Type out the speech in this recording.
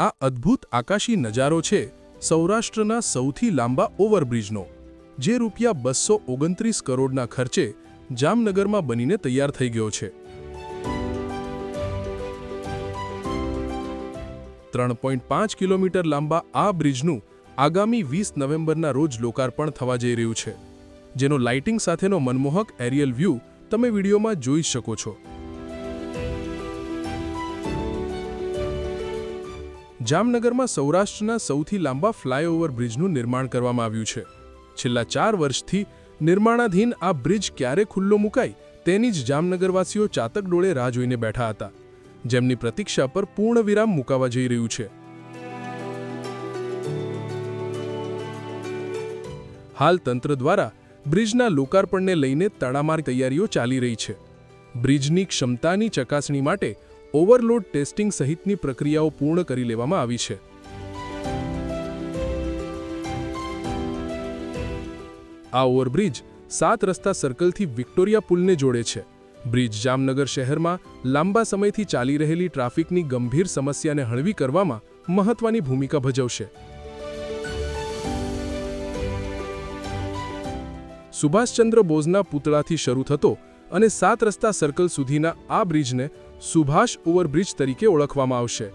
આ અદ્ભુત આકાશી નજારો છે સૌરાષ્ટ્રના સૌથી લાંબા ઓવરબ્રિજનો, જે રૂપિયા 229 કરોડના ખર્ચે જામનગરમાં બનીને તૈયાર થઈ ગયો છે. 3.5 કિલોમીટર લાંબા આ બ્રિજનું આગામી 20 નવેમ્બરના રોજ લોકાર્પણ થવા જઈ રહ્યું છે, જેનો લાઇટિંગ સાથેનો મનમોહક એરિયલ વ્યૂ તમે વિડીયોમાં જોઈ શકો છો. જામનગરમાં સૌરાષ્ટ્રના સૌથી લાંબા ફ્લાયઓવર બ્રિજનું નિર્માણ કરવામાં આવ્યું છે. છેલ્લા 4 વર્ષથી નિર્માણાધીન આ બ્રિજ ક્યારે ખુલ્લો મુકાય તેની જ જામનગરવાસીઓ ચાતક ડોળે રાહ જોઈને બેઠા હતા, જેમની પ્રતીક્ષા પર પૂર્ણ વિરામ મુકાવા જઈ રહ્યું છે. હાલ તંત્ર દ્વારા બ્રિજના લોકાર્પણને લઈને તડામાર તૈયારીઓ ચાલી રહી છે. બ્રિજની ક્ષમતાની ચકાસણી માટે ઓવરલોડ ટેસ્ટિંગ સહિતની પ્રક્રિયાઓ પૂર્ણ કરી લેવામાં આવી છે. આ ઓવરબ્રિજ 7 રસ્તા સર્કલથી વિક્ટોરિયા પુલને જોડે છે. બ્રિજ જામનગર શહેરમાં લાંબા સમયથી ચાલી રહેલી ટ્રાફિકની ગંભીર સમસ્યાને હળવી કરવામાં મહત્વની ભૂમિકા ભજવશે. સુભાષચંદ્ર બોઝના પુતળાથી શરૂ થતો અને 7 રસ્તા સર્કલ સુધીના આ બ્રિજને સુભાષ ઓવરબ્રિજ તરીકે ઓળખવામાં આવશે.